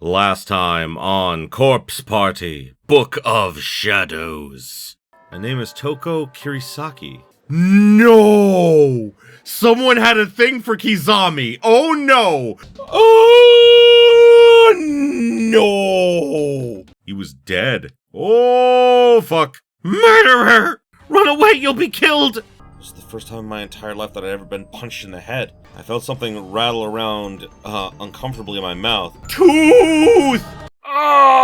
Last time on Corpse Party, Book of Shadows. My name is Toko Kirisaki. No! Someone had a thing for Kizami. Oh no! Oh no! He was dead. Oh fuck. Murderer! Run away, you'll be killed! This is the first time in my entire life that I'd ever been punched in the head. I felt something rattle around uncomfortably in my mouth. Tooth! Ah!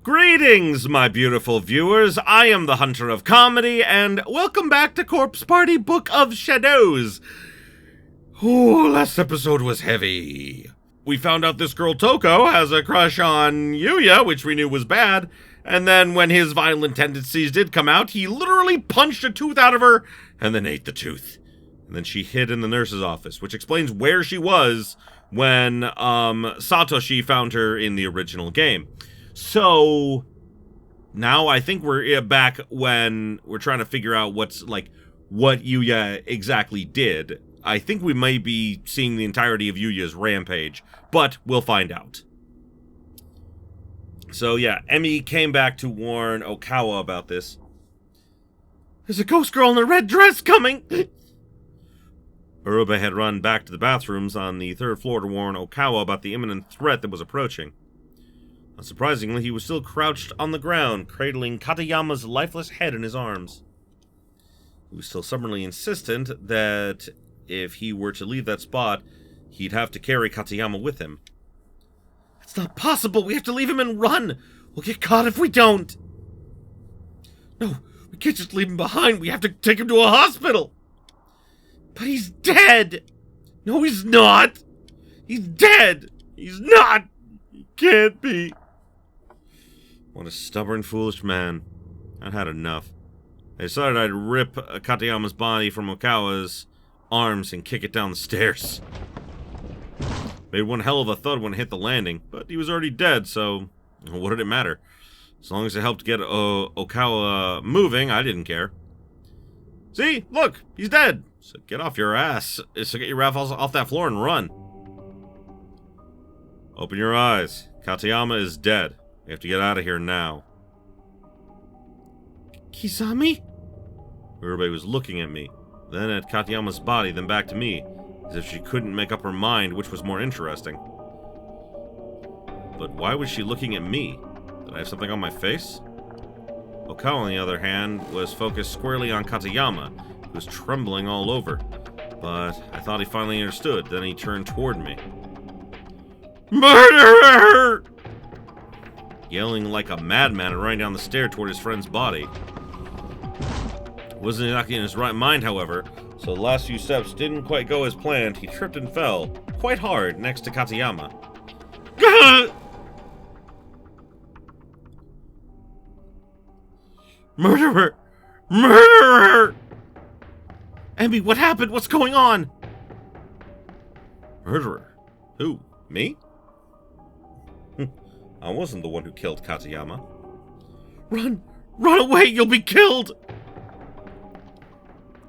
Greetings, my beautiful viewers. I am the Hunter of Comedy, and welcome back to Corpse Party Book of Shadows. Ooh, last episode was heavy. We found out this girl Toko has a crush on Yuya, which we knew was bad, and then when his violent tendencies did come out, he literally punched a tooth out of her and then ate the tooth. And then she hid in the nurse's office, which explains where she was when Satoshi found her in the original game. So, now I think we're back when we're trying to figure out what Yuya exactly did. I think we may be seeing the entirety of Yuya's rampage, but we'll find out. So yeah, Emi came back to warn Okawa about this. There's a ghost girl in a red dress coming! Urube had run back to the bathrooms on the third floor to warn Okawa about the imminent threat that was approaching. Unsurprisingly, he was still crouched on the ground, cradling Katayama's lifeless head in his arms. He was still stubbornly insistent that if he were to leave that spot, he'd have to carry Katayama with him. It's not possible! We have to leave him and run! We'll get caught if we don't! No, we can't just leave him behind! We have to take him to a hospital! But he's dead! No, he's not! He's dead! He's not! He can't be! What a stubborn, foolish man. I'd had enough. I decided I'd rip Katayama's body from Okawa's arms and kick it down the stairs. Made one hell of a thud when it hit the landing, but he was already dead, so what did it matter? As long as it helped get Okawa moving, I didn't care. See? Look! He's dead! So get off your ass. So get your ass off that floor and run. Open your eyes. Katayama is dead. We have to get out of here now. Kizami? Urube was looking at me, then at Katayama's body, then back to me, as if she couldn't make up her mind which was more interesting. But why was she looking at me? Did I have something on my face? Okawa, on the other hand, was focused squarely on Katayama, who was trembling all over. But I thought he finally understood, then he turned toward me. Murderer! Yelling like a madman and running down the stair toward his friend's body. Wasn't exactly in his right mind, however, so the last few steps didn't quite go as planned. He tripped and fell, quite hard, next to Katayama. Murderer! Murderer! Emi, what happened? What's going on? Murderer? Who? Me? I wasn't the one who killed Katayama. Run! Run away! You'll be killed!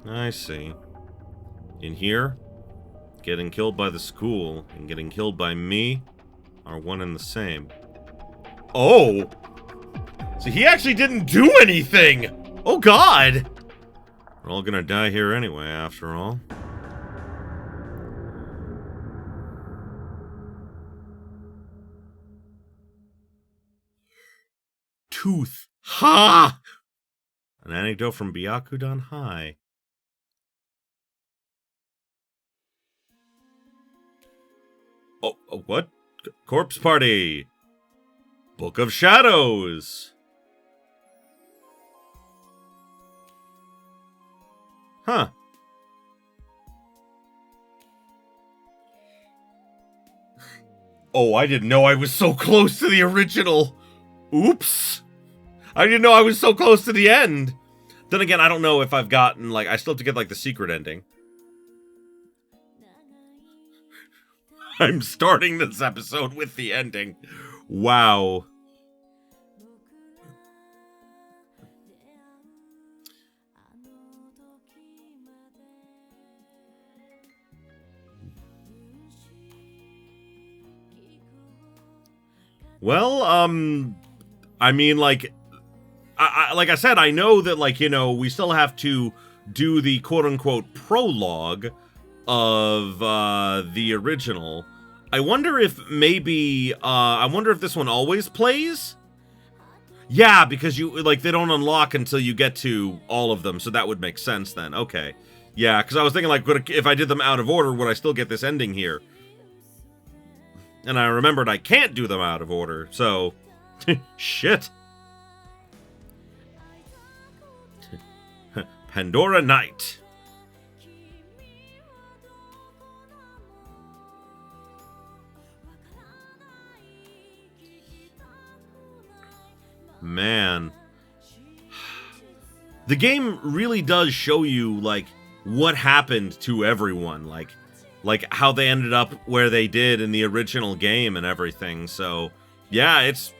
I see. In here, getting killed by the school and getting killed by me are one and the same. Oh! So he actually didn't do anything! Oh god! We're all gonna die here anyway, after all. Tooth. Ha! An anecdote from Byakudan High. Oh, what? Corpse Party! Book of Shadows! Huh. Oh, I didn't know I was so close to the original! Oops! I didn't know I was so close to the end! Then again, I don't know if I've gotten, I still have to get, the secret ending. I'm starting this episode with the ending. Wow. Well, I mean, like, like I said, I know that, like, you know, we still have to do the quote-unquote prologue of the original. I wonder if maybe, I wonder if this one always plays? Yeah, because you, like, they don't unlock until you get to all of them, so that would make sense then. Okay. Yeah, because I was thinking, like, if I did them out of order, would I still get this ending here? And I remembered I can't do them out of order, so... Shit. Pandora Night. Man. The game really does show you, like, what happened to everyone, like how they ended up where they did in the original game and everything. So, yeah, it's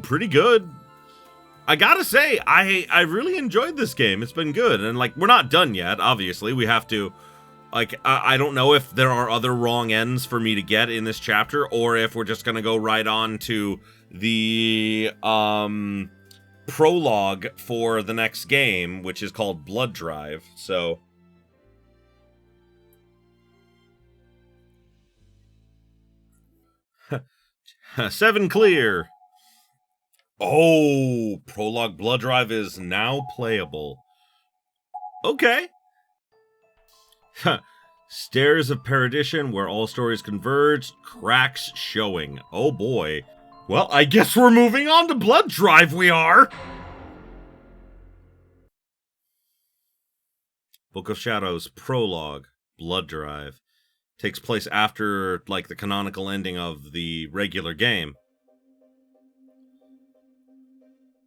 pretty good. I gotta say, I really enjoyed this game. It's been good. And, like, we're not done yet, obviously. We have to, like, I don't know if there are other wrong ends for me to get in this chapter, or if we're just gonna go right on to the, prologue for the next game, which is called Blood Drive. So... 7 clear. Oh, Prologue Blood Drive is now playable. Okay. Stairs of Perdition, where all stories converge, cracks showing. Oh boy. Well, I guess we're moving on to Blood Drive, we are! Book of Shadows, Prologue, Blood Drive. Takes place after, like, the canonical ending of the regular game.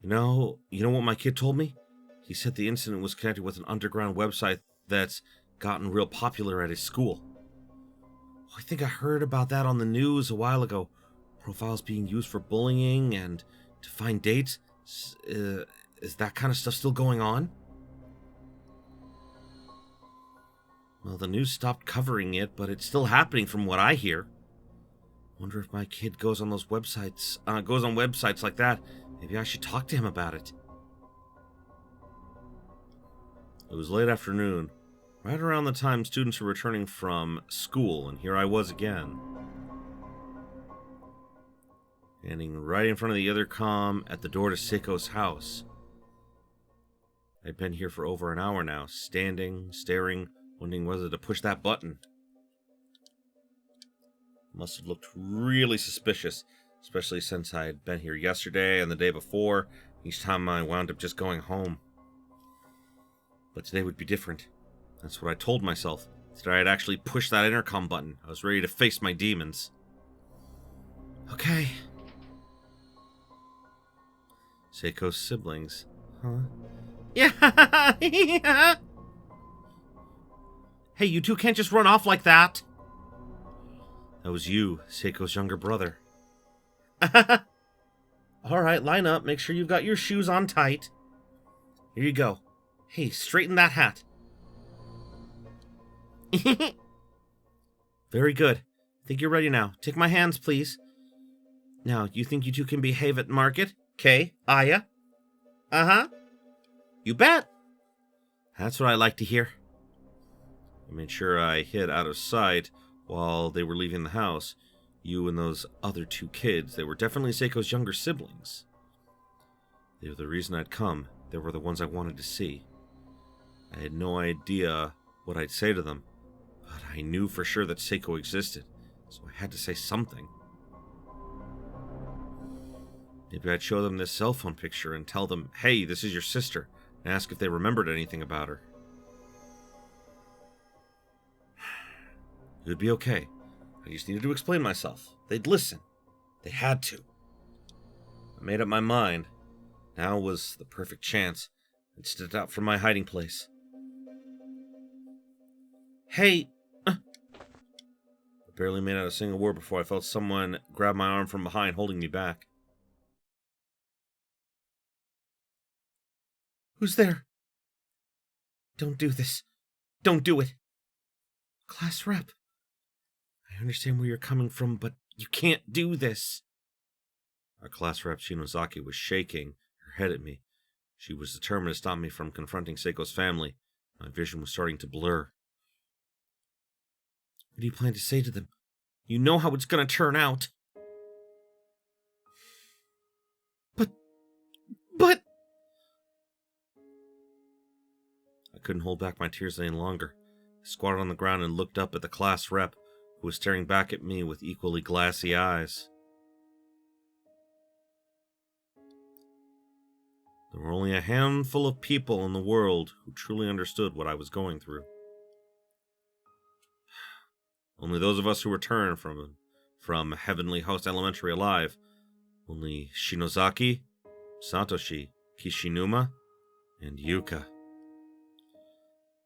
You know what my kid told me? He said the incident was connected with an underground website that's gotten real popular at his school. I think I heard about that on the news a while ago. Profiles being used for bullying and to find dates. Is that kind of stuff still going on? Well, the news stopped covering it, but it's still happening from what I hear. Wonder if my kid goes on those websites, goes on websites like that. Maybe I should talk to him about it. It was late afternoon, right around the time students were returning from school, and here I was again. Standing right in front of the intercom at the door to Seiko's house. I'd been here for over an hour now, standing, staring, wondering whether to push that button. Must have looked really suspicious, especially since I had been here yesterday and the day before. Each time I wound up just going home. But today would be different. That's what I told myself. Today I'd actually push that intercom button. I was ready to face my demons. Okay. Seiko's siblings. Huh? Yeah. Hey, you two can't just run off like that. That was you, Seiko's younger brother. Alright, line up. Make sure you've got your shoes on tight. Here you go. Hey, straighten that hat. Very good. I think you're ready now. Take my hands, please. Now, you think you two can behave at market? Okay, Aya? Uh-huh. You bet. That's what I like to hear. I made sure I hid out of sight while they were leaving the house. You and those other two kids, they were definitely Seiko's younger siblings. They were the reason I'd come. They were the ones I wanted to see. I had no idea what I'd say to them, but I knew for sure that Seiko existed, so I had to say something. Maybe I'd show them this cell phone picture and tell them, hey, this is your sister, and ask if they remembered anything about her. It would be okay. I just needed to explain myself. They'd listen. They had to. I made up my mind. Now was the perfect chance. I'd stepped out from my hiding place. Hey! The I barely made out a single word before I felt someone grab my arm from behind, holding me back. Who's there? Don't do this. Don't do it. Class rep. I understand where you're coming from, but you can't do this. Our class rep Shinozaki was shaking her head at me. She was determined to stop me from confronting Seiko's family. My vision was starting to blur. What do you plan to say to them? You know how it's going to turn out. But... I couldn't hold back my tears any longer. I squatted on the ground and looked up at the class rep, who was staring back at me with equally glassy eyes. There were only a handful of people in the world who truly understood what I was going through. Only those of us who returned from Heavenly Host Elementary alive. Only Shinozaki, Satoshi, Kishinuma, and Yuka.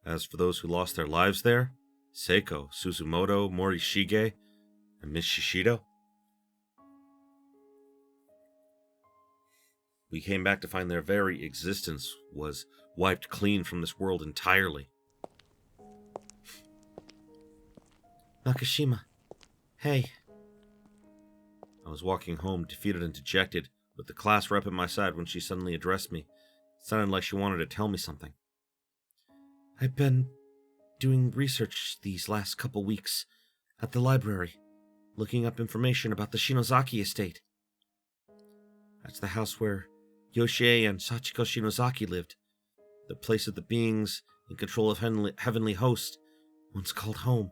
As for those who lost their lives there, Seiko, Suzumoto, Morishige, and Miss Shishido, we came back to find their very existence was wiped clean from this world entirely. Nakashima. Hey. I was walking home, defeated and dejected, with the class rep at my side when she suddenly addressed me. It sounded like she wanted to tell me something. I've been doing research these last couple weeks at the library, looking up information about the Shinozaki Estate. That's the house where Yoshie and Sachiko Shinozaki lived, the place of the beings in control of Heavenly Host, once called home.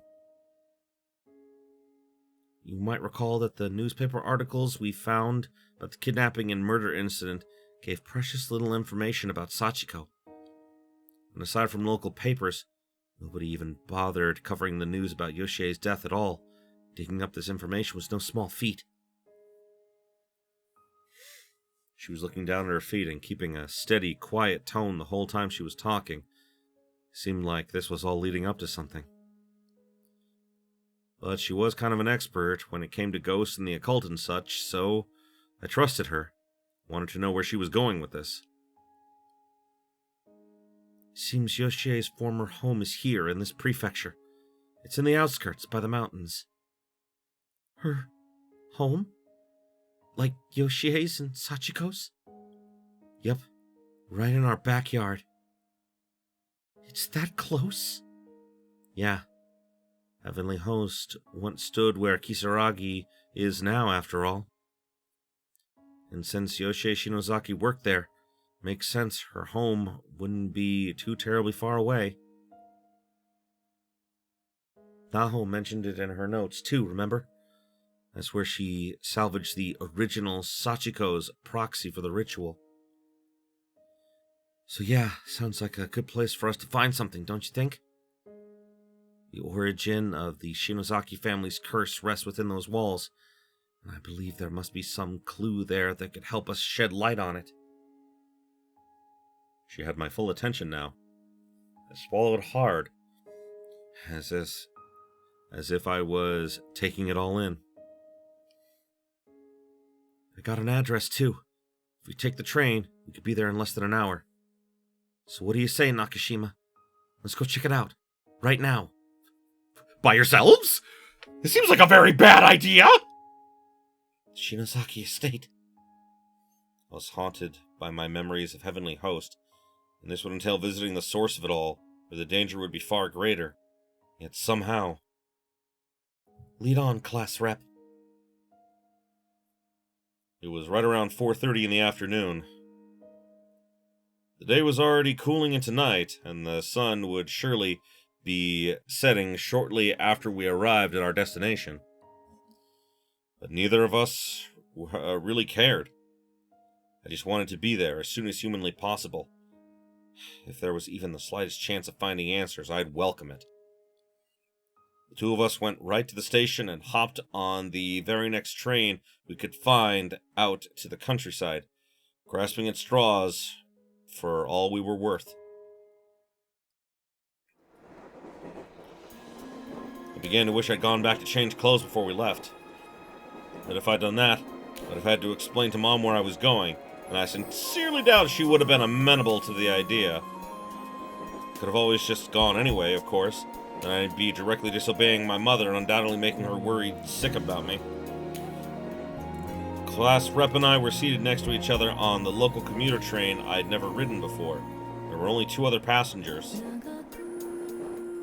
You might recall that the newspaper articles we found about the kidnapping and murder incident gave precious little information about Sachiko. And aside from local papers, nobody even bothered covering the news about Yoshie's death at all. Digging up this information was no small feat. She was looking down at her feet and keeping a steady, quiet tone the whole time she was talking. It seemed like this was all leading up to something. But she was kind of an expert when it came to ghosts and the occult and such, so I trusted her. Wanted to know where she was going with this. Seems Yoshie's former home is here in this prefecture. It's in the outskirts by the mountains. Her home? Like Yoshie's and Sachiko's? Yep, right in our backyard. It's that close? Yeah. Heavenly Host once stood where Kisaragi is now, after all. And since Yoshie Shinozaki worked there, makes sense her home wouldn't be too terribly far away. Naho mentioned it in her notes too, remember? That's where she salvaged the original Sachiko's proxy for the ritual. So yeah, sounds like a good place for us to find something, don't you think? The origin of the Shinozaki family's curse rests within those walls, and I believe there must be some clue there that could help us shed light on it. She had my full attention now. I swallowed hard, as if I was taking it all in. I got an address, too. If we take the train, we could be there in less than an hour. So what do you say, Nakashima? Let's go check it out. Right now. By yourselves? This seems like a very bad idea! Shinozaki Estate. I was haunted by my memories of Heavenly Host, and this would entail visiting the source of it all, where the danger would be far greater. Yet somehow... Lead on, class rep. It was right around 4:30 in the afternoon. The day was already cooling into night, and the sun would surely be setting shortly after we arrived at our destination. But neither of us really cared. I just wanted to be there as soon as humanly possible. If there was even the slightest chance of finding answers, I'd welcome it. The two of us went right to the station and hopped on the very next train we could find out to the countryside, grasping at straws for all we were worth. began to wish I'd gone back to change clothes before we left. But if I'd done that, I'd have had to explain to Mom where I was going, and I sincerely doubt she would have been amenable to the idea. Could have always just gone anyway, of course, then I'd be directly disobeying my mother and undoubtedly making her worried sick about me. Class rep and I were seated next to each other on the local commuter train I'd never ridden before. There were only 2 other passengers.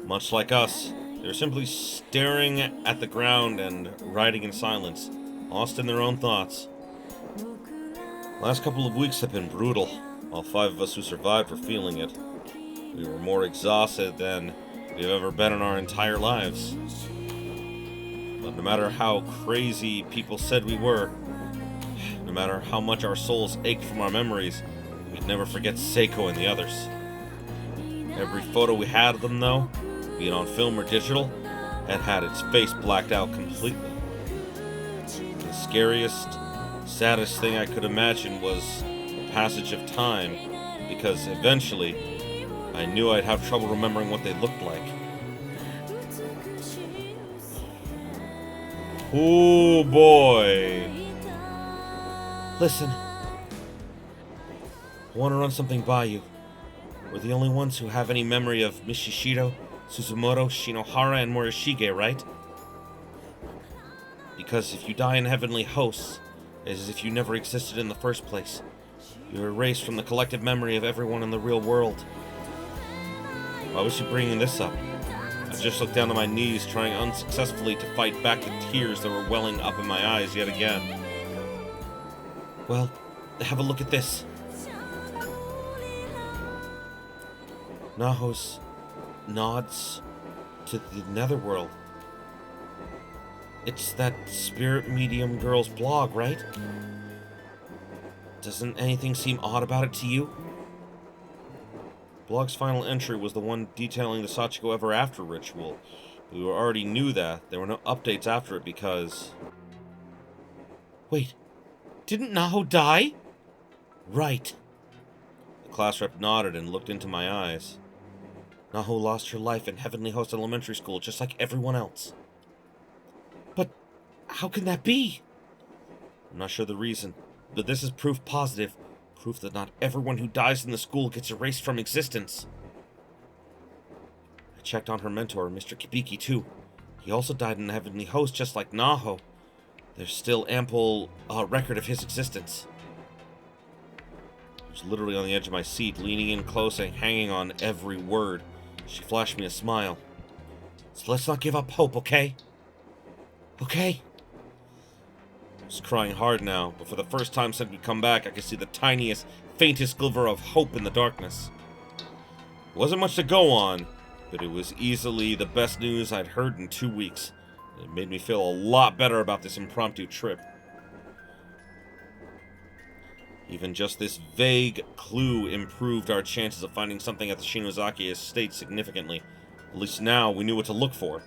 Much like us, they were simply staring at the ground and riding in silence, lost in their own thoughts. The last couple of weeks have been brutal. All 5 of us who survived were feeling it. We were more exhausted than we've ever been in our entire lives. But no matter how crazy people said we were, no matter how much our souls ached from our memories, we'd never forget Seiko and the others. Every photo we had of them, though, be it on film or digital, had its face blacked out completely. The scariest, saddest thing I could imagine was the passage of time, because eventually I knew I'd have trouble remembering what they looked like. Oh boy. Listen. I want to run something by you. We're the only ones who have any memory of Mishishiro, Suzumoto, Shinohara, and Morishige, right? Because if you die in Heavenly Hosts, it's as if you never existed in the first place. You're erased from the collective memory of everyone in the real world. Why was she bringing this up? I just looked down on my knees, trying unsuccessfully to fight back the tears that were welling up in my eyes yet again. Well, have a look at this. Naho's nods to the netherworld. It's that spirit medium girl's blog, right? Doesn't anything seem odd about it to you? Blog's final entry was the one detailing the Sachiko Ever After ritual. We already knew that. There were no updates after it because... Wait, didn't Naho die? Right. The class rep nodded and looked into my eyes. Naho lost her life in Heavenly Host Elementary School just like everyone else. But how can that be? I'm not sure the reason, but this is proof positive. Proof that not everyone who dies in the school gets erased from existence. I checked on her mentor, Mr. Kibiki, too. He also died in the Heavenly Host just like Naho. There's still ample record of his existence. I was literally on the edge of my seat, leaning in close and hanging on every word. She flashed me a smile. So let's not give up hope, okay? Okay? I was crying hard now, but for the first time since we'd come back, I could see the tiniest, faintest glimmer of hope in the darkness. It wasn't much to go on, but it was easily the best news I'd heard in 2 weeks. It made me feel a lot better about this impromptu trip. Even just this vague clue improved our chances of finding something at the Shinozaki Estate significantly. At least now we knew what to look for.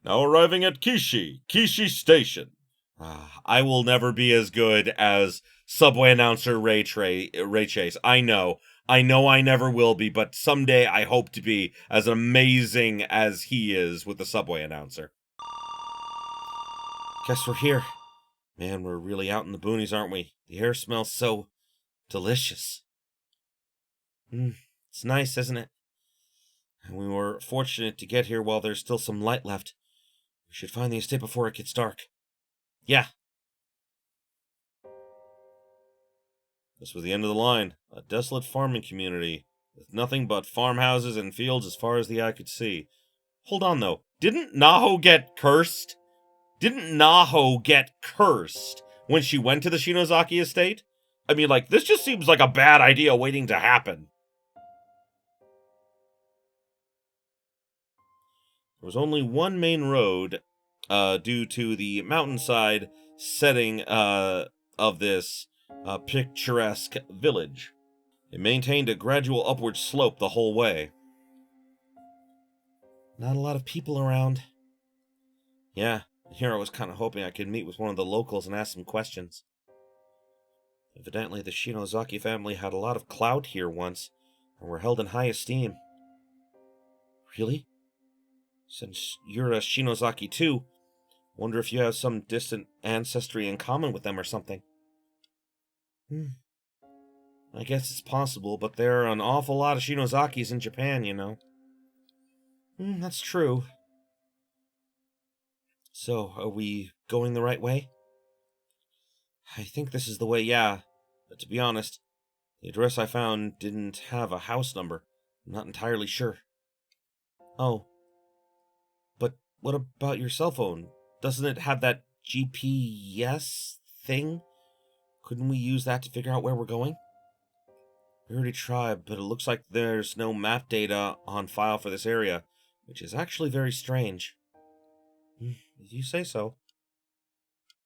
Now arriving at Kishi Station. I will never be as good as subway announcer Ray Chase. I know I never will be, but someday I hope to be as amazing as he is with the subway announcer. Guess we're here. Man, we're really out in the boonies, aren't we? The air smells so delicious. It's nice, isn't it? And we were fortunate to get here while there's still some light left. We should find the estate before it gets dark. Yeah. This was the end of the line. A desolate farming community, with nothing but farmhouses and fields as far as the eye could see. Hold on, though. Didn't Naho get cursed? Didn't Naho get cursed when she went to the Shinozaki Estate? I mean, like, this just seems like a bad idea waiting to happen. There was only one main road, due to the mountainside setting of this picturesque village. It maintained a gradual upward slope the whole way. Not a lot of people around. Yeah, here I was kind of hoping I could meet with one of the locals and ask some questions. Evidently, the Shinozaki family had a lot of clout here once, and were held in high esteem. Really? Since you're a Shinozaki too, wonder if you have some distant ancestry in common with them or something. I guess it's possible, but there are an awful lot of Shinozakis in Japan, you know. That's true. So, are we going the right way? I think this is the way, yeah. But to be honest, the address I found didn't have a house number. I'm not entirely sure. Oh. But what about your cell phone? Doesn't it have that GPS thing? Couldn't we use that to figure out where we're going? We already tried, but it looks like there's no map data on file for this area, which is actually very strange. If you say so.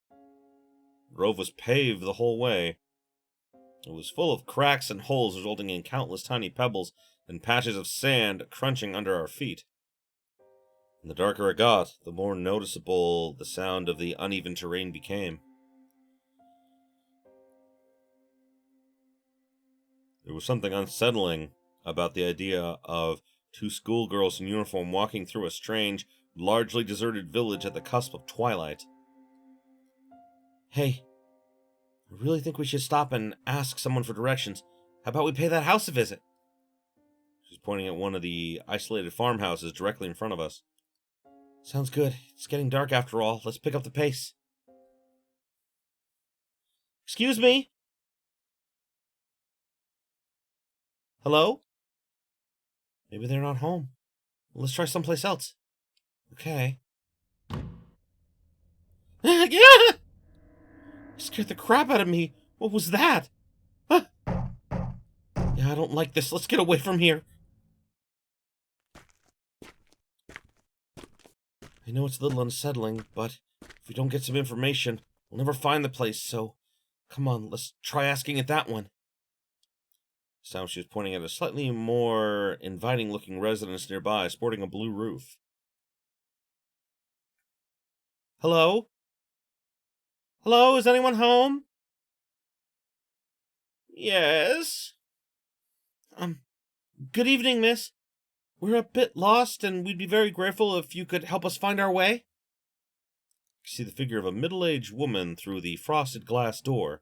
The road was paved the whole way. It was full of cracks and holes, resulting in countless tiny pebbles and patches of sand crunching under our feet. And the darker it got, the more noticeable the sound of the uneven terrain became. There was something unsettling about the idea of two schoolgirls in uniform walking through a strange, largely deserted village at the cusp of twilight. Hey, I really think we should stop and ask someone for directions. How about we pay that house a visit? She's pointing at one of the isolated farmhouses directly in front of us. Sounds good. It's getting dark after all. Let's pick up the pace. Excuse me? Hello? Maybe they're not home. Well, let's try someplace else. Okay. Yeah! Scared the crap out of me. What was that? Yeah, I don't like this. Let's get away from here. I know it's a little unsettling, but if we don't get some information, we'll never find the place, so come on, let's try asking at that one. This time she was pointing at a slightly more inviting-looking residence nearby, sporting a blue roof. Hello? Hello, is anyone home? Yes? Good evening, miss. We're a bit lost, and we'd be very grateful if you could help us find our way. You see the figure of a middle-aged woman through the frosted glass door.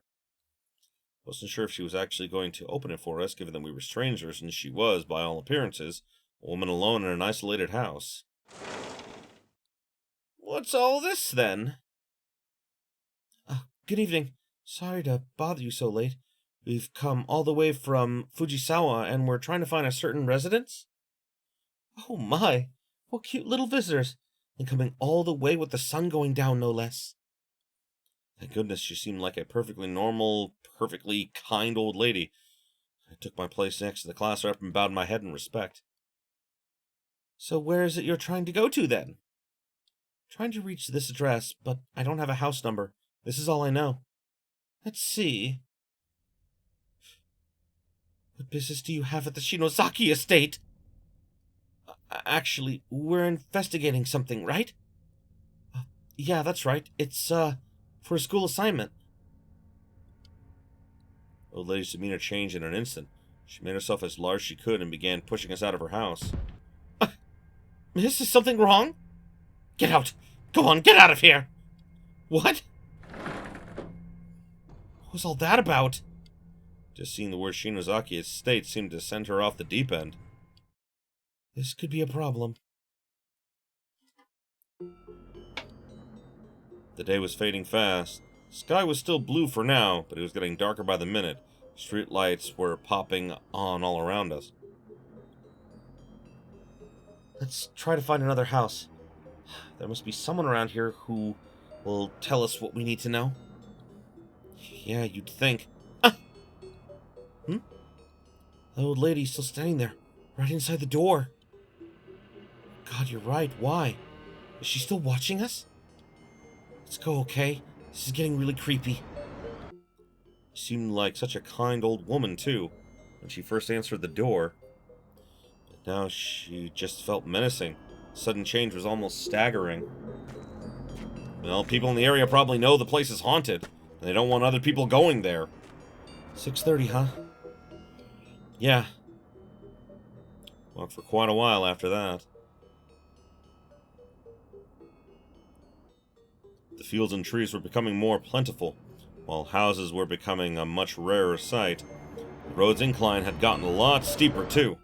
Wasn't sure if she was actually going to open it for us, given that we were strangers, and she was, by all appearances, a woman alone in an isolated house. What's all this, then? Good evening. Sorry to bother you so late. We've come all the way from Fujisawa, and we're trying to find a certain residence. Oh my, what cute little visitors, and coming all the way with the sun going down, no less. Thank goodness she seemed like a perfectly normal, perfectly kind old lady. I took my place next to the class rep and bowed my head in respect. So where is it you're trying to go to, then? Trying to reach this address, but I don't have a house number. This is all I know. Let's see. What business do you have at the Shinozaki Estate? Actually, we're investigating something, right? Yeah, that's right. It's, for a school assignment. The old lady's demeanor changed in an instant. She made herself as large as she could and began pushing us out of her house. Miss, is something wrong? Get out! Go on, get out of here! What? What was all that about? Just seeing the word Shinozaki Estate seemed to send her off the deep end. This could be a problem. The day was fading fast. The sky was still blue for now, but it was getting darker by the minute. Street lights were popping on all around us. Let's try to find another house. There must be someone around here who will tell us what we need to know. Yeah, you'd think. The old lady's still standing there, right inside the door. God, you're right. Why? Is she still watching us? Let's go, okay? This is getting really creepy. She seemed like such a kind old woman, too, when she first answered the door. But now she just felt menacing. The sudden change was almost staggering. Well, people in the area probably know the place is haunted, and they don't want other people going there. 6:30, huh? Yeah. Walked for quite a while after that. The fields and trees were becoming more plentiful, while houses were becoming a much rarer sight. The road's incline had gotten a lot steeper, too.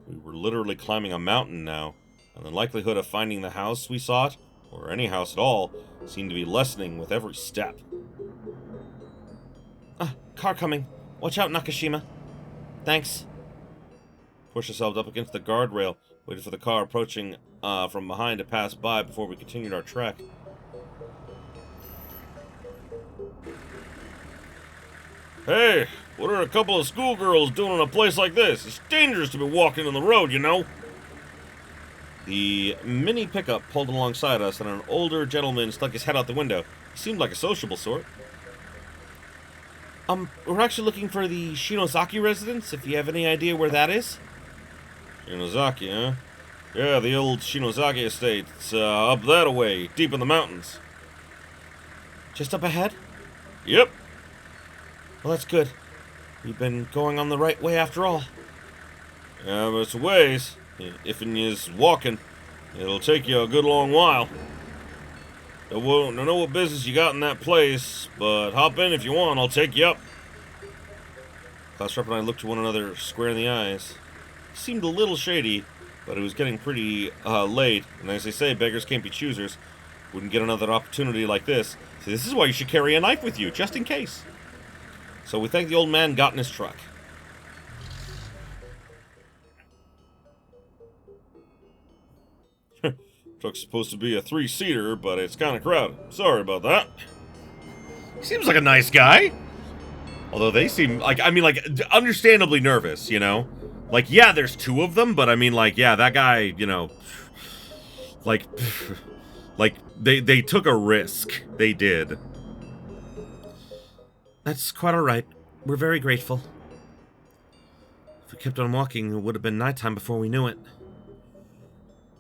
We were literally climbing a mountain now, and the likelihood of finding the house we sought, or any house at all, seemed to be lessening with every step. Ah, car coming. Watch out, Nakashima. Thanks. Pushed ourselves up against the guardrail, waited for the car approaching from behind to pass by before we continued our trek. Hey, what are a couple of schoolgirls doing in a place like this? It's dangerous to be walking on the road, you know. The mini pickup pulled alongside us, and an older gentleman stuck his head out the window. He seemed like a sociable sort. We're actually looking for the Shinozaki residence, if you have any idea where that is. Shinozaki, huh? Yeah, the old Shinozaki Estate. It's up that way, deep in the mountains. Just up ahead? Yep. Well, that's good. We've been going on the right way after all. Yeah, but it's a ways. If you's walking, it'll take you a good long while. Don't know what business you got in that place, but hop in if you want. I'll take you up. Class Rep and I looked to one another square in the eyes. It seemed a little shady, but it was getting pretty late, and as they say, beggars can't be choosers. Wouldn't get another opportunity like this. So this is why you should carry a knife with you, just in case. So we thanked the old man, got in his truck. Truck's supposed to be a 3-seater, but it's kind of crowded. Sorry about that. Seems like a nice guy. Although they seem like, understandably nervous, you know? Like, yeah, there's 2 of them, but I mean, like, yeah, that guy, you know, like, they took a risk. They did. That's quite alright. We're very grateful. If we kept on walking, it would have been nighttime before we knew it.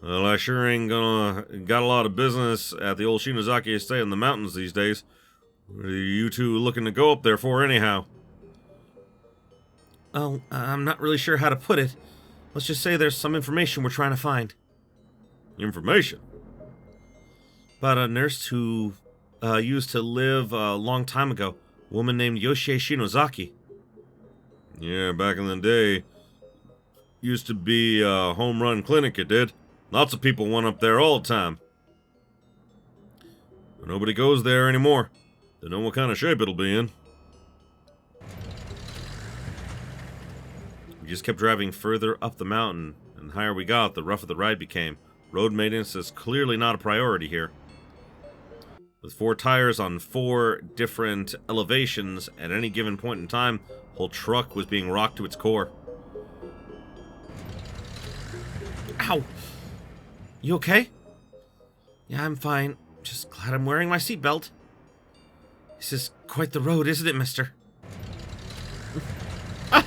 Well, I sure ain't got a lot of business at the old Shinozaki Estate in the mountains these days. What are you two looking to go up there for anyhow? Oh, I'm not really sure how to put it. Let's just say there's some information we're trying to find. Information? About a nurse who used to live a long time ago. A woman named Yoshie Shinozaki. Yeah, back in the day, used to be a home-run clinic, it did. Lots of people went up there all the time. But nobody goes there anymore. They know what kind of shape it'll be in. We just kept driving further up the mountain, and the higher we got, the rougher the ride became. Road maintenance is clearly not a priority here. With 4 tires on 4 different elevations, at any given point in time, the whole truck was being rocked to its core. Ow! You okay? Yeah, I'm fine. Just glad I'm wearing my seatbelt. This is quite the road, isn't it, mister? Ah!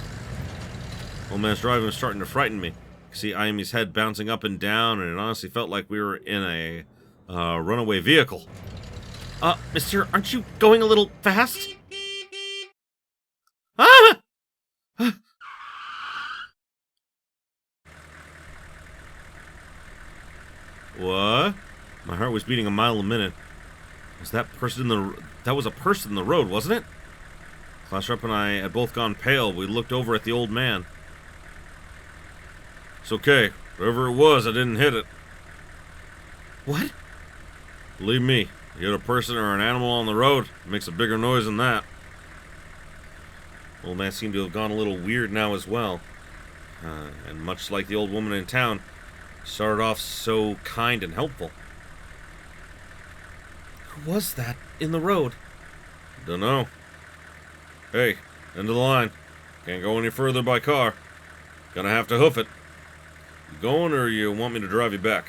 Old man's driving was starting to frighten me. I could see Ayumi's head bouncing up and down, and it honestly felt like we were in a runaway vehicle. Mister, aren't you going a little fast? Ah! What? My heart was beating a mile a minute. That was a person in the road, wasn't it? Class Rep and I had both gone pale. We looked over at the old man. It's okay. Whoever it was, I didn't hit it. What? Believe me, you hit a person or an animal on the road, it makes a bigger noise than that. Old man seemed to have gone a little weird now as well. And much like the old woman in town, started off so kind and helpful. Who was that in the road? Dunno. Hey, end of the line. Can't go any further by car. Gonna have to hoof it. You going, or you want me to drive you back?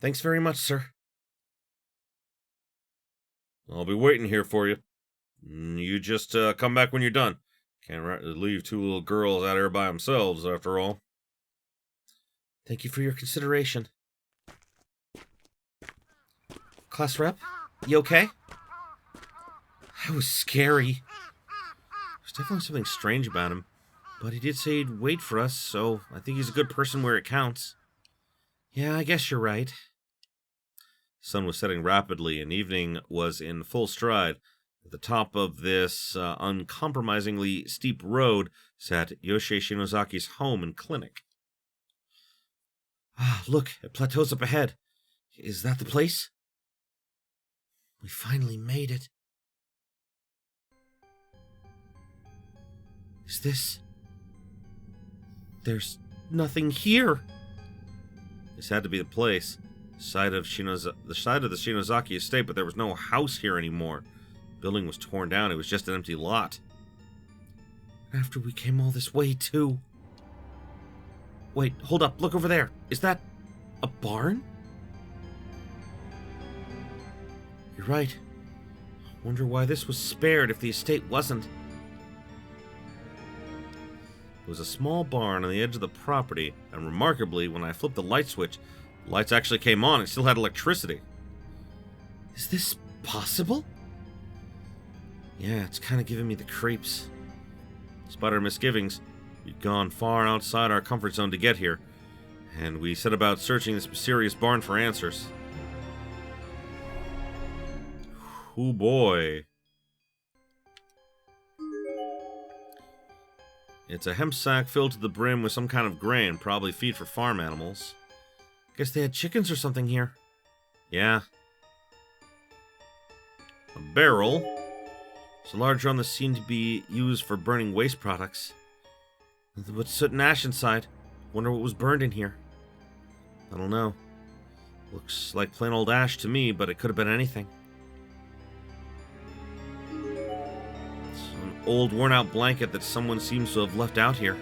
Thanks very much, sir. I'll be waiting here for you. You just come back when you're done. Can't leave 2 little girls out here by themselves, after all. Thank you for your consideration. Class Rep, you okay? That was scary. There's definitely something strange about him. But he did say he'd wait for us, so I think he's a good person where it counts. Yeah, I guess you're right. The sun was setting rapidly, and evening was in full stride. At the top of this uncompromisingly steep road sat Yoshie Shinozaki's home and clinic. Ah, look, it plateaus up ahead. Is that the place? We finally made it. Is this... There's nothing here. This had to be the place. The site of the Shinozaki Estate, but there was no house here anymore. The building was torn down. It was just an empty lot. After we came all this way, too. Wait, hold up. Look over there. Is that a barn? You're right. Wonder why this was spared if the estate wasn't. It was a small barn on the edge of the property, and remarkably, when I flipped the light switch, the lights actually came on and still had electricity. Is this possible? Yeah, it's kind of giving me the creeps. Despite our misgivings, we'd gone far outside our comfort zone to get here, and we set about searching this mysterious barn for answers. Oh boy. It's a hemp sack filled to the brim with some kind of grain, probably feed for farm animals. Guess they had chickens or something here. Yeah. A barrel. It's a large drum that seemed to be used for burning waste products. Nothing but soot and ash inside. Wonder what was burned in here. I don't know. Looks like plain old ash to me, but it could have been anything. Old worn-out blanket that someone seems to have left out here.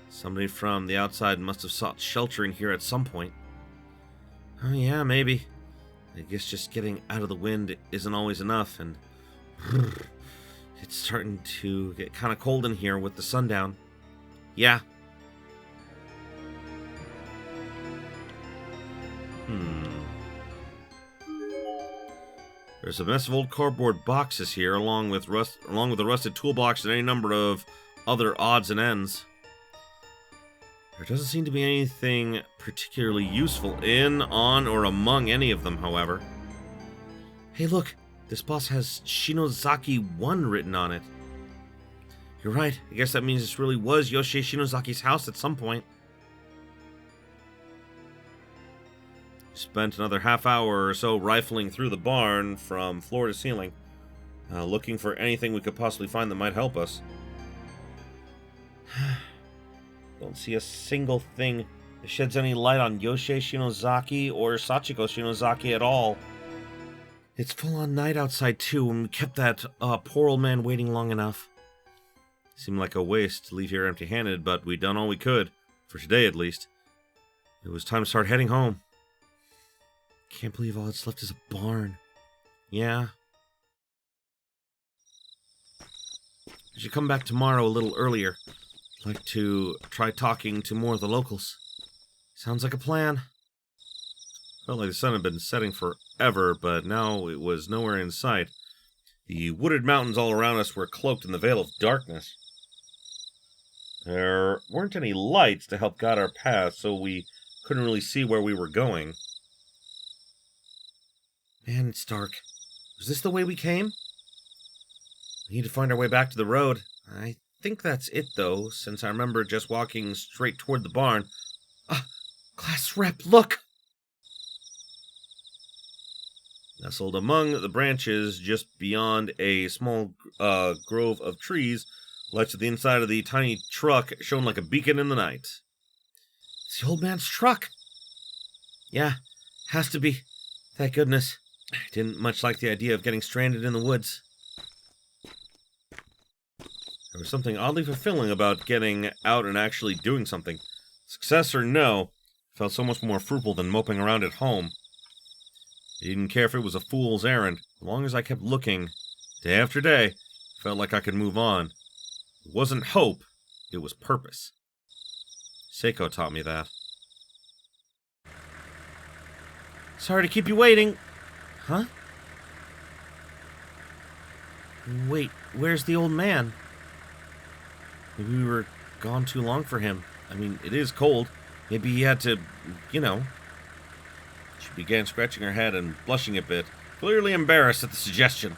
Somebody from the outside must have sought shelter in here at some point. Oh yeah, maybe. I guess just getting out of the wind isn't always enough, and it's starting to get kind of cold in here with the sun down. Yeah. There's a mess of old cardboard boxes here, along with a rusted toolbox and any number of other odds and ends. There doesn't seem to be anything particularly useful in, on, or among any of them, however. Hey, look! This box has Shinozaki 1 written on it. You're right. I guess that means this really was Yoshie Shinozaki's house at some point. Spent another half hour or so rifling through the barn from floor to ceiling, looking for anything we could possibly find that might help us. Don't see a single thing that sheds any light on Yoshie Shinozaki or Sachiko Shinozaki at all. It's full-on night outside, too, and we kept that poor old man waiting long enough. Seemed like a waste to leave here empty-handed, but we'd done all we could, for today at least. It was time to start heading home. Can't believe all that's left is a barn. Yeah. I should come back tomorrow a little earlier. I'd like to try talking to more of the locals. Sounds like a plan. Felt like the sun had been setting forever, but now it was nowhere in sight. The wooded mountains all around us were cloaked in the veil of darkness. There weren't any lights to help guide our path, so we couldn't really see where we were going. Man, it's dark. Was this the way we came? We need to find our way back to the road. I think that's it, though, since I remember just walking straight toward the barn. Ah, class rep, look! Nestled among the branches just beyond a small grove of trees, lights at the inside of the tiny truck shone like a beacon in the night. It's the old man's truck! Yeah, has to be. Thank goodness. I didn't much like the idea of getting stranded in the woods. There was something oddly fulfilling about getting out and actually doing something. Success or no, it felt so much more fruitful than moping around at home. I didn't care if it was a fool's errand. As long as I kept looking, day after day, I felt like I could move on. It wasn't hope, it was purpose. Seiko taught me that. Sorry to keep you waiting. Huh? Wait, where's the old man? Maybe we were gone too long for him. I mean, it is cold. Maybe he had to, you know. She began scratching her head and blushing a bit, clearly embarrassed at the suggestion.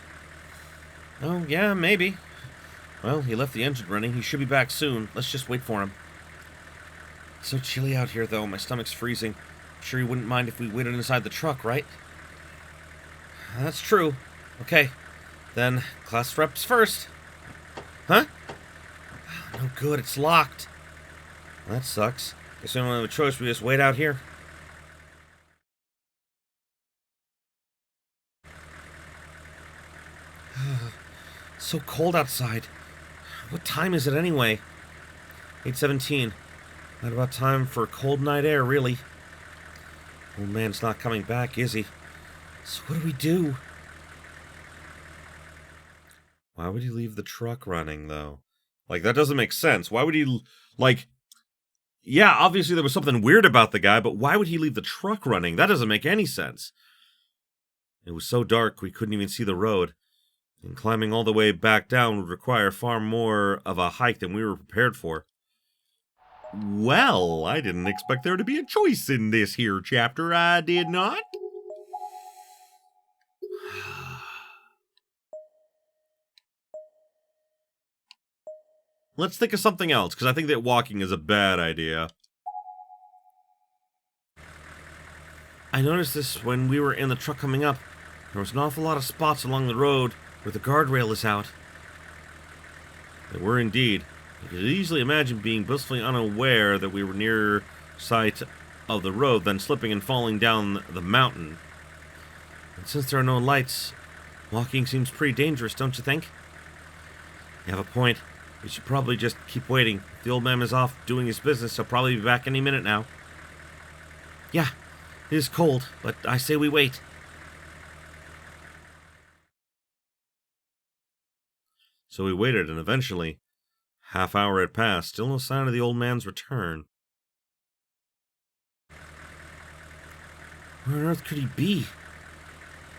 Oh, yeah, maybe. Well, he left the engine running. He should be back soon. Let's just wait for him. It's so chilly out here, though. My stomach's freezing. I'm sure you wouldn't mind if we waited inside the truck, right? That's true. Okay. Then, class reps first. Huh? No good. It's locked. Well, that sucks. Guess we don't have a choice. We just wait out here. So cold outside. What time is it anyway? 8:17. Not about time for cold night air, really. Old man's not coming back, is he? So what do we do? Why would he leave the truck running, though? Like, that doesn't make sense. Why would he, like... Yeah, obviously there was something weird about the guy, but why would he leave the truck running? That doesn't make any sense. It was so dark we couldn't even see the road, and climbing all the way back down would require far more of a hike than we were prepared for. Well, I didn't expect there to be a choice in this here chapter, I did not. Let's think of something else, because I think that walking is a bad idea. I noticed this when we were in the truck coming up. There was an awful lot of spots along the road where the guardrail is out. There were indeed. I could easily imagine being blissfully unaware that we were near sight of the road, then slipping and falling down the mountain. And since there are no lights, walking seems pretty dangerous, don't you think? You have a point. We should probably just keep waiting. If the old man is off doing his business, he'll probably be back any minute now. Yeah, it is cold, but I say we wait. So we waited, and eventually, half hour had passed, still no sign of the old man's return. Where on earth could he be?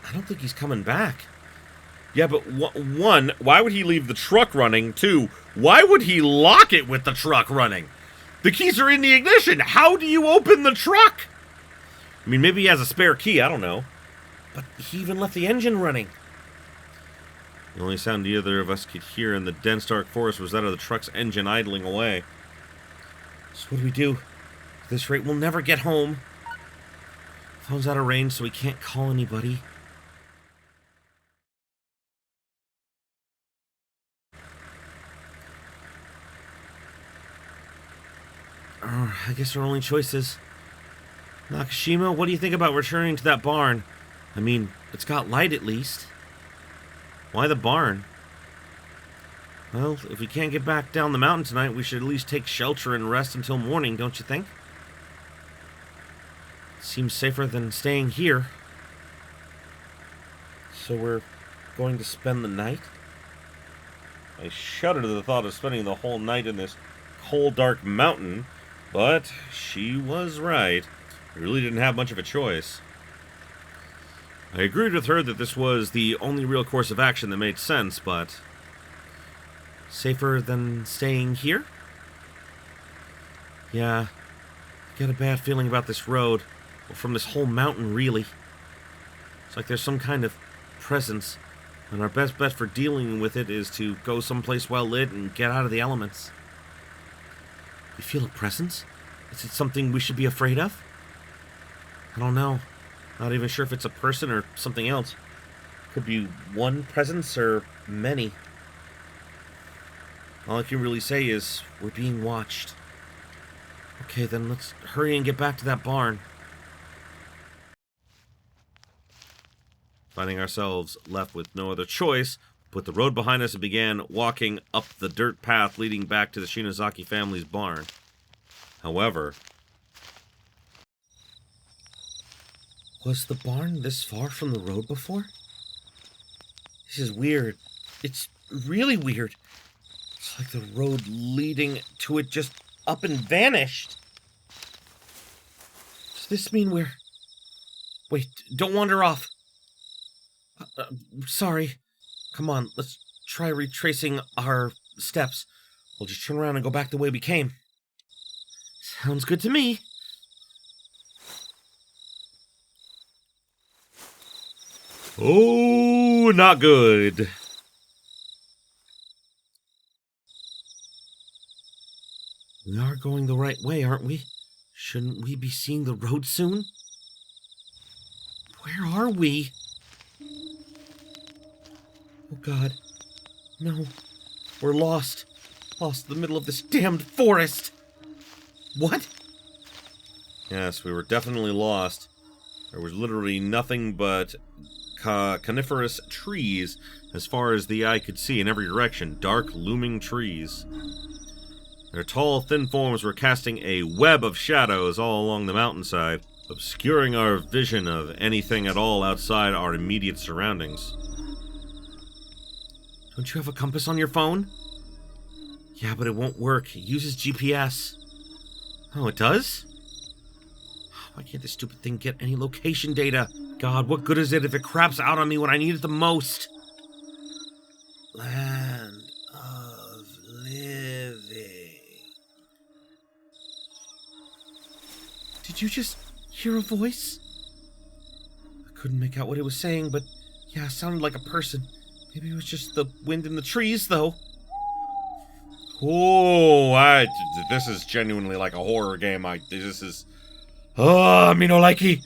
I don't think he's coming back. Yeah, but one, why would he leave the truck running? Two, why would he lock it with the truck running? The keys are in the ignition. How do you open the truck? I mean, maybe he has a spare key, I don't know. But he even left the engine running. The only sound either of us could hear in the dense dark forest was that of the truck's engine idling away. So what do we do? At this rate, we'll never get home. Phone's out of range, so we can't call anybody. I guess our only choice is... Nakashima, what do you think about returning to that barn? I mean, it's got light at least. Why the barn? Well, if we can't get back down the mountain tonight, we should at least take shelter and rest until morning, don't you think? Seems safer than staying here. So we're going to spend the night? I shudder to the thought of spending the whole night in this cold, dark mountain, but she was right. We really didn't have much of a choice. I agreed with her that this was the only real course of action that made sense, but... safer than staying here? Yeah, I get a bad feeling about this road, or from this whole mountain, really. It's like there's some kind of presence, and our best bet for dealing with it is to go someplace well lit and get out of the elements. You feel a presence? Is it something we should be afraid of? I don't know. Not even sure if it's a person or something else. Could be one presence or many. All I can really say is we're being watched. Okay, then let's hurry and get back to that barn. Finding ourselves left with no other choice, put the road behind us and began walking up the dirt path leading back to the Shinozaki family's barn. However... Was the barn this far from the road before? This is weird. It's really weird. It's like the road leading to it just up and vanished. Does this mean we're... Wait, don't wander off. Sorry. Come on, let's try retracing our steps. We'll just turn around and go back the way we came. Sounds good to me. Oh, not good. We are going the right way, aren't we? Shouldn't we be seeing the road soon? Where are we? Oh God. No. We're lost. Lost in the middle of this damned forest. What? Yes, we were definitely lost. There was literally nothing but coniferous trees as far as the eye could see in every direction. Dark, looming trees. Their tall, thin forms were casting a web of shadows all along the mountainside, obscuring our vision of anything at all outside our immediate surroundings. Don't you have a compass on your phone? Yeah, but it won't work. It uses GPS. Oh, it does? Why can't this stupid thing get any location data? God, what good is it if it craps out on me when I need it the most? Land of living. Did you just hear a voice? I couldn't make out what it was saying, but yeah, it sounded like a person. Maybe it was just the wind in the trees, though. Oh, this is genuinely like a horror game. This is... Oh, me no likey.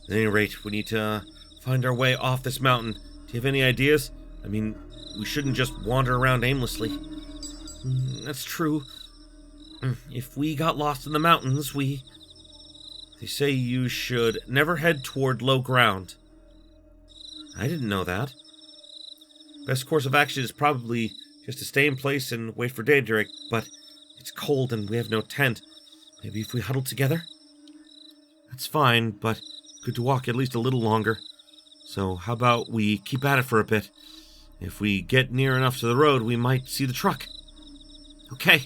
At any rate, we need to find our way off this mountain. Do you have any ideas? I mean, we shouldn't just wander around aimlessly. That's true. If we got lost in the mountains, They say you should never head toward low ground. I didn't know that. Best course of action is probably just to stay in place and wait for daybreak, but it's cold and we have no tent. Maybe if we huddle together? That's fine, but good to walk at least a little longer. So how about we keep at it for a bit? If we get near enough to the road, we might see the truck. Okay.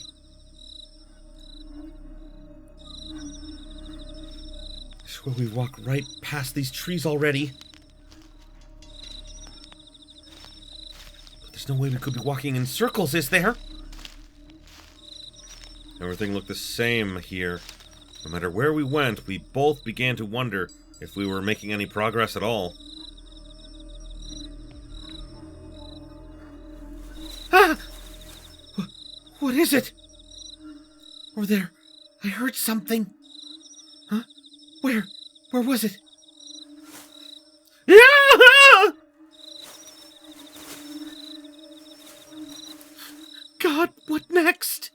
I swear we walked right past these trees already. But there's no way we could be walking in circles, is there? Everything looked the same here. No matter where we went, we both began to wonder if we were making any progress at all. Ah! What is it? Over there. I heard something. Huh? Where? Where was it? Ah! God, what next?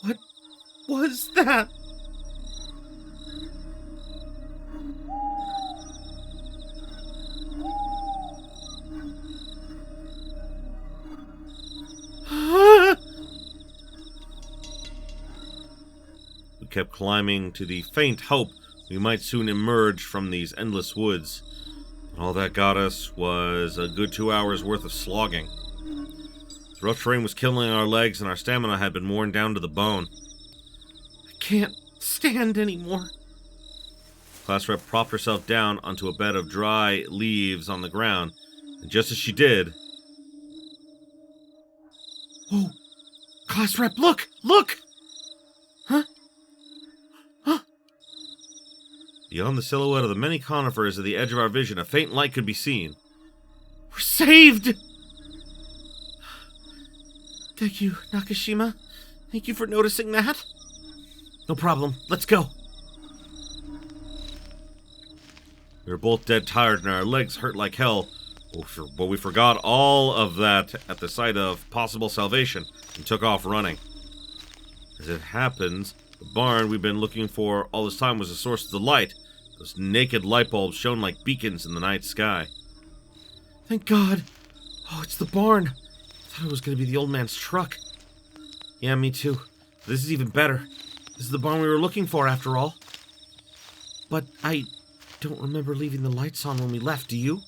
What was that? We kept climbing to the faint hope we might soon emerge from these endless woods. But all that got us was a good 2 hours worth of slogging. The rough terrain was killing our legs and our stamina had been worn down to the bone. I can't stand anymore. Class rep propped herself down onto a bed of dry leaves on the ground, and just as she did... Whoa! Class rep, look! Look! Huh? Huh? Beyond the silhouette of the many conifers at the edge of our vision, a faint light could be seen. We're saved! Thank you, Nakashima. Thank you for noticing that. No problem. Let's go. We were both dead tired and our legs hurt like hell, but we forgot all of that at the sight of possible salvation and took off running. As it happens, the barn we've been looking for all this time was the source of the light. Those naked light bulbs shone like beacons in the night sky. Thank God. Oh, it's the barn. I thought it was going to be the old man's truck. Yeah, me too. This is even better. This is the barn we were looking for, after all. But I don't remember leaving the lights on when we left, do you?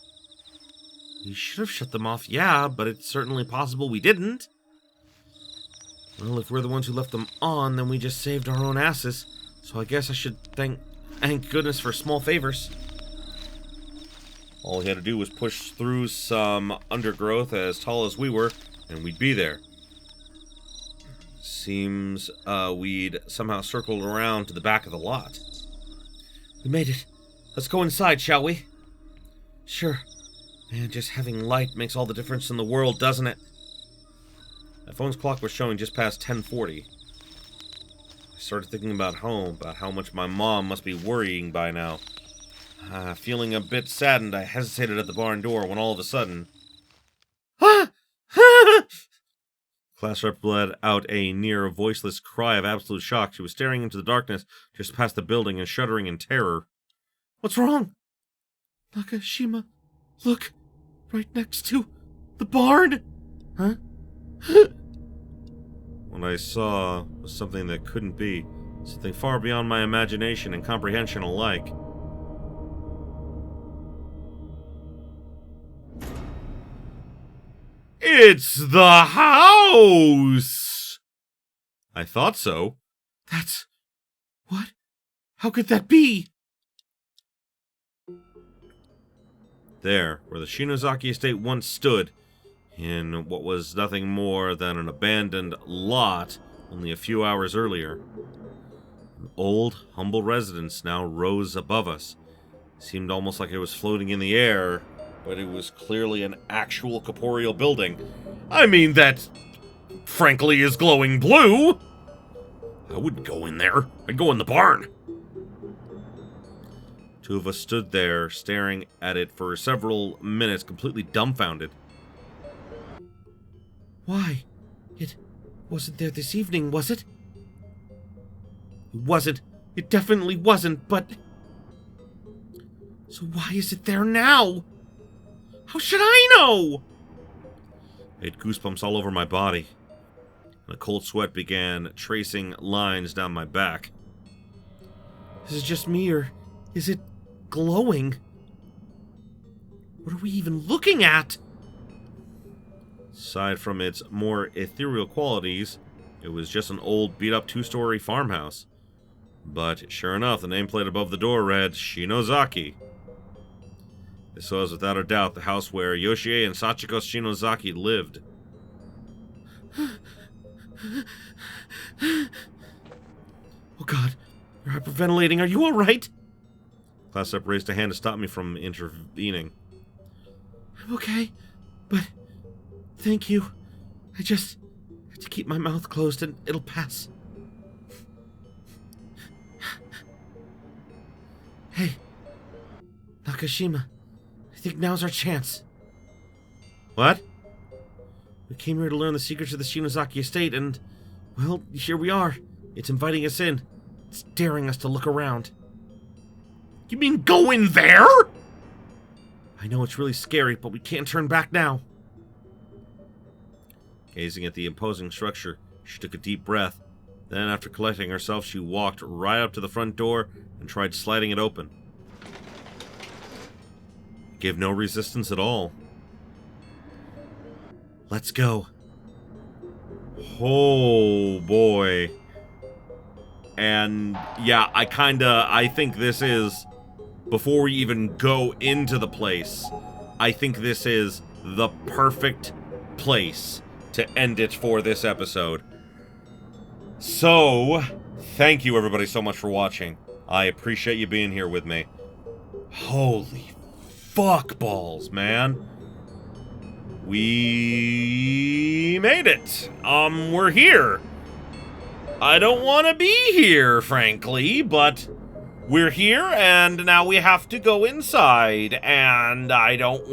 We should have shut them off, yeah, but it's certainly possible we didn't. Well, if we're the ones who left them on, then we just saved our own asses. So I guess I should thank goodness for small favors. All he had to do was push through some undergrowth as tall as we were, and we'd be there. Seems we'd somehow circled around to the back of the lot. We made it. Let's go inside, shall we? Sure. Man, just having light makes all the difference in the world, doesn't it? My phone's clock was showing just past 10:40. I started thinking about home, about how much my mom must be worrying by now. Feeling a bit saddened, I hesitated at the barn door when all of a sudden... Ah! Class rep let out a near voiceless cry of absolute shock. She was staring into the darkness just past the building and shuddering in terror. What's wrong? Nakashima, look, right next to the barn. Huh? What I saw was something that couldn't be, something far beyond my imagination and comprehension alike. It's the house! I thought so. That's... what? How could that be? There, where the Shinozaki Estate once stood, in what was nothing more than an abandoned lot only a few hours earlier. An old, humble residence now rose above us. It seemed almost like it was floating in the air, but it was clearly an actual corporeal building. I mean, that, frankly, is glowing blue! I wouldn't go in there. I'd go in the barn. Two of us stood there, staring at it for several minutes, completely dumbfounded. Why? It wasn't there this evening, was it? It wasn't. It definitely wasn't, but... so why is it there now? How should I know? I had goosebumps all over my body, and a cold sweat began tracing lines down my back. Is it just me, or is it glowing? What are we even looking at? Aside from its more ethereal qualities, it was just an old, beat-up two-story farmhouse. But sure enough, the nameplate above the door read, Shinozaki. This was, without a doubt, the house where Yoshie and Sachiko Shinozaki lived. Oh god, you're hyperventilating. Are you alright? Class rep raised a hand to stop me from intervening. I'm okay, but thank you. I just have to keep my mouth closed and it'll pass. Hey, Nakashima, I think now's our chance. What? We came here to learn the secrets of the Shinozaki Estate and, well, here we are. It's inviting us in. It's daring us to look around. You mean go in there? I know it's really scary, but we can't turn back now. Gazing at the imposing structure, she took a deep breath. Then, after collecting herself, she walked right up to the front door and tried sliding it open. Gave no resistance at all. Let's go. Oh, boy. And, yeah, I think this is, before we even go into the place, I think this is the perfect place to end it for this episode. So, thank you everybody so much for watching. I appreciate you being here with me. Holy fuck balls, man. We made it. We're here. I don't want to be here, frankly, but we're here, and now we have to go inside, and I don't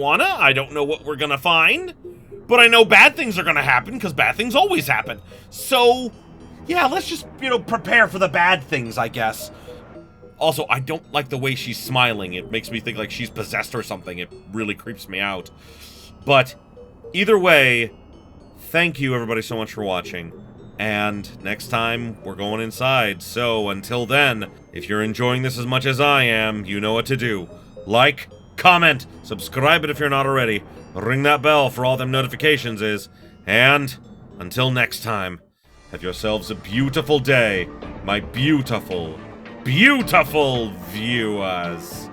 know what we're gonna find, but I know bad things are gonna happen, because bad things always happen. So, yeah, let's just, prepare for the bad things, I guess. Also, I don't like the way she's smiling. It makes me think like she's possessed or something. It really creeps me out. But, either way, thank you everybody so much for watching. And next time, we're going inside. So, until then, if you're enjoying this as much as I am, you know what to do. Like, comment, subscribe it if you're not already, ring that bell for all them notifications and until next time, have yourselves a beautiful day, my beautiful, beautiful viewers.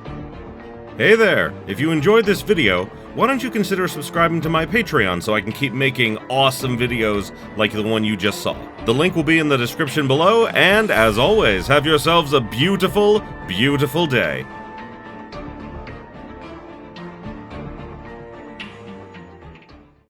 Hey there, if you enjoyed this video, why don't you consider subscribing to my Patreon so I can keep making awesome videos like the one you just saw. The link will be in the description below, and as always, have yourselves a beautiful, beautiful day.